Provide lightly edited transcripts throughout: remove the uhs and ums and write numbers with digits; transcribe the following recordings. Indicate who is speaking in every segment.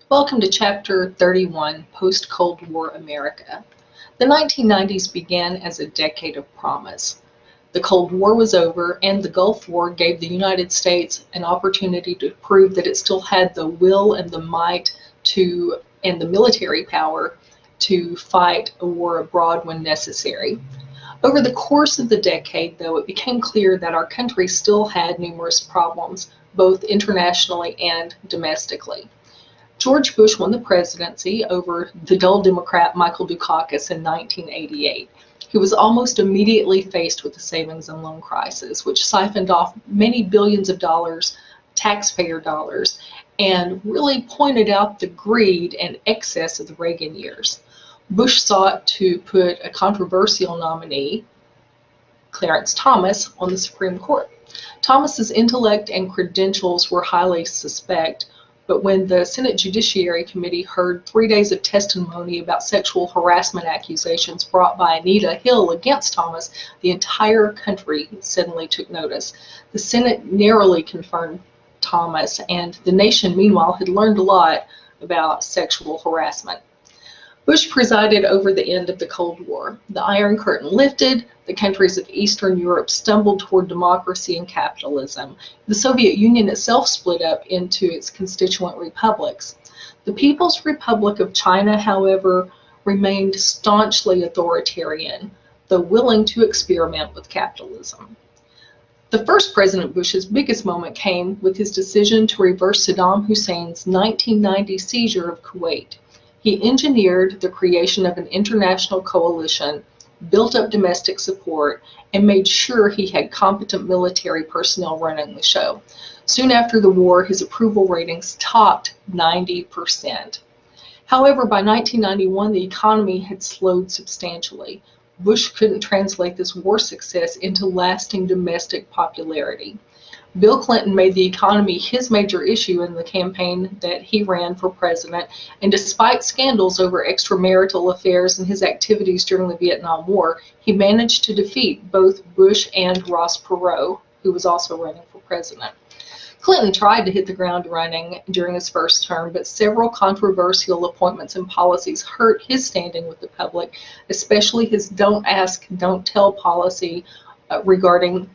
Speaker 1: Welcome to Chapter 31, Post-Cold War America. The 1990s began as a decade of promise. The Cold War was over, and the Gulf War gave the United States an opportunity to prove that it still had the will and the might and the military power to fight a war abroad when necessary. Over the course of the decade, though, it became clear that our country still had numerous problems, both internationally and domestically. George Bush won the presidency over the dull Democrat Michael Dukakis in 1988. He was almost immediately faced with the savings and loan crisis, which siphoned off many billions of dollars, taxpayer dollars, and really pointed out the greed and excess of the Reagan years. Bush sought to put a controversial nominee, Clarence Thomas, on the Supreme Court. Thomas's intellect and credentials were highly suspect, but when the Senate Judiciary Committee heard 3 days of testimony about sexual harassment accusations brought by Anita Hill against Thomas, the entire country suddenly took notice. The Senate narrowly confirmed Thomas, and the nation, meanwhile, had learned a lot about sexual harassment. Bush presided over the end of the Cold War. The Iron Curtain lifted, the countries of Eastern Europe stumbled toward democracy and capitalism. The Soviet Union itself split up into its constituent republics. The People's Republic of China, however, remained staunchly authoritarian, though willing to experiment with capitalism. The first President Bush's biggest moment came with his decision to reverse Saddam Hussein's 1990 seizure of Kuwait. He engineered the creation of an international coalition, built up domestic support, and made sure he had competent military personnel running the show. Soon after the war, his approval ratings topped 90%. However, by 1991, the economy had slowed substantially. Bush couldn't translate this war success into lasting domestic popularity. Bill Clinton made the economy his major issue in the campaign that he ran for president, and despite scandals over extramarital affairs and his activities during the Vietnam War, he managed to defeat both Bush and Ross Perot, who was also running for president. Clinton tried to hit the ground running during his first term, but several controversial appointments and policies hurt his standing with the public, especially his don't ask, don't tell policy regarding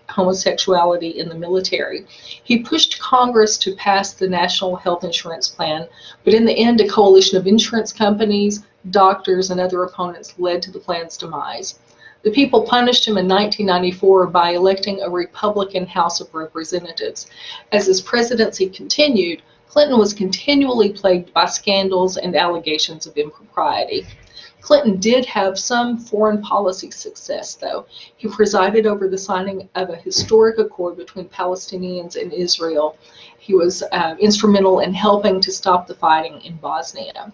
Speaker 1: homosexuality in the military. He pushed Congress to pass the National Health Insurance Plan, but in the end, a coalition of insurance companies, doctors, and other opponents led to the plan's demise. The people punished him in 1994 by electing a Republican House of Representatives. As his presidency continued, Clinton was continually plagued by scandals and allegations of impropriety. Clinton did have some foreign policy success, though. He presided over the signing of a historic accord between Palestinians and Israel. He was instrumental in helping to stop the fighting in Bosnia.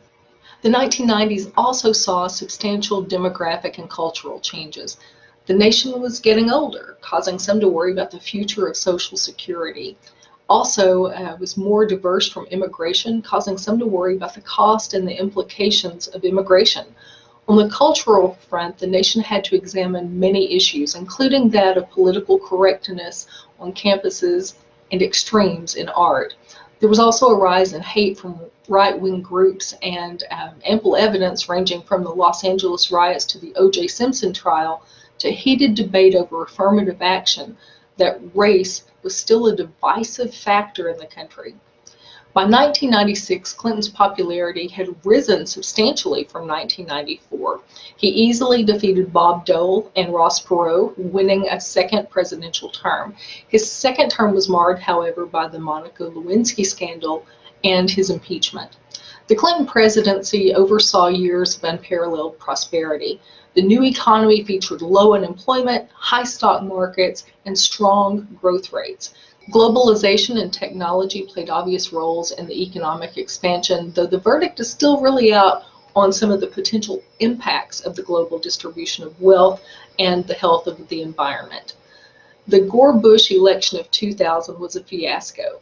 Speaker 1: The 1990s also saw substantial demographic and cultural changes. The nation was getting older, causing some to worry about the future of Social Security. Also was more diverse from immigration, causing some to worry about the cost and the implications of immigration. On the cultural front, the nation had to examine many issues, including that of political correctness on campuses and extremes in art. There was also a rise in hate from right-wing groups and ample evidence ranging from the Los Angeles riots to the O.J. Simpson trial to heated debate over affirmative action that race was still a divisive factor in the country. By 1996, Clinton's popularity had risen substantially from 1994. He easily defeated Bob Dole and Ross Perot, winning a second presidential term. His second term was marred, however, by the Monica Lewinsky scandal and his impeachment. The Clinton presidency oversaw years of unparalleled prosperity. The new economy featured low unemployment, high stock markets, and strong growth rates. Globalization and technology played obvious roles in the economic expansion, though the verdict is still really out on some of the potential impacts of the global distribution of wealth and the health of the environment. The Gore-Bush election of 2000 was a fiasco.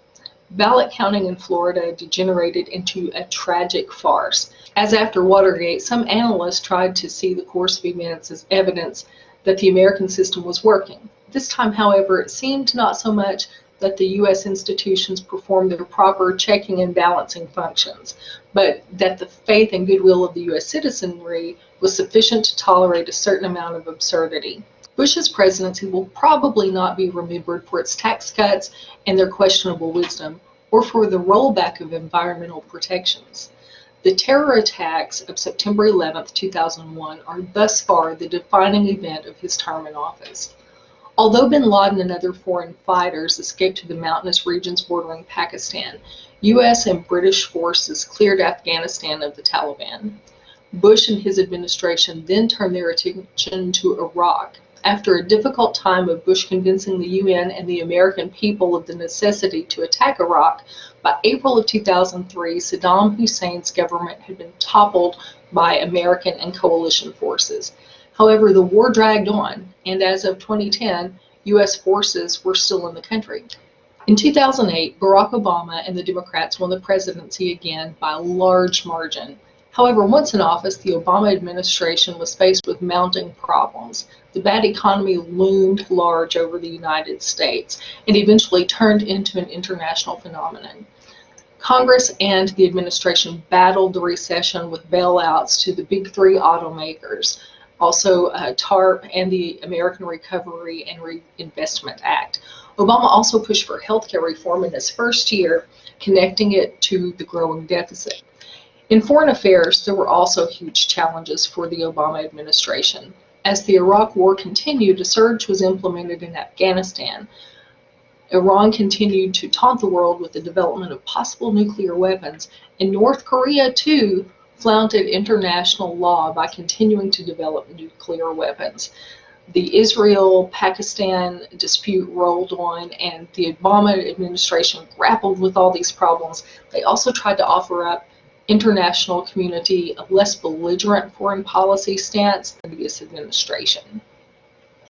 Speaker 1: Ballot counting in Florida degenerated into a tragic farce. As after Watergate, some analysts tried to see the course of events as evidence that the American system was working. This time, however, it seemed not so much that the U.S. institutions performed their proper checking and balancing functions, but that the faith and goodwill of the U.S. citizenry was sufficient to tolerate a certain amount of absurdity. Bush's presidency will probably not be remembered for its tax cuts and their questionable wisdom, or for the rollback of environmental protections. The terror attacks of September 11, 2001 are thus far the defining event of his term in office. Although bin Laden and other foreign fighters escaped to the mountainous regions bordering Pakistan, U.S. and British forces cleared Afghanistan of the Taliban. Bush and his administration then turned their attention to Iraq. After a difficult time of Bush convincing the UN and the American people of the necessity to attack Iraq, by April of 2003, Saddam Hussein's government had been toppled by American and coalition forces. However, the war dragged on, and as of 2010, U.S. forces were still in the country. In 2008, Barack Obama and the Democrats won the presidency again by a large margin. However, once in office, the Obama administration was faced with mounting problems. The bad economy loomed large over the United States and eventually turned into an international phenomenon. Congress and the administration battled the recession with bailouts to the big three automakers, also TARP and the American Recovery and Reinvestment Act. Obama also pushed for healthcare reform in his first year, connecting it to the growing deficit. In foreign affairs, there were also huge challenges for the Obama administration. As the Iraq War continued, a surge was implemented in Afghanistan. Iran continued to taunt the world with the development of possible nuclear weapons, and North Korea, too, flouted international law by continuing to develop nuclear weapons. The Israel-Pakistan dispute rolled on, and the Obama administration grappled with all these problems. They also tried to offer up international community a less belligerent foreign policy stance than the previous administration.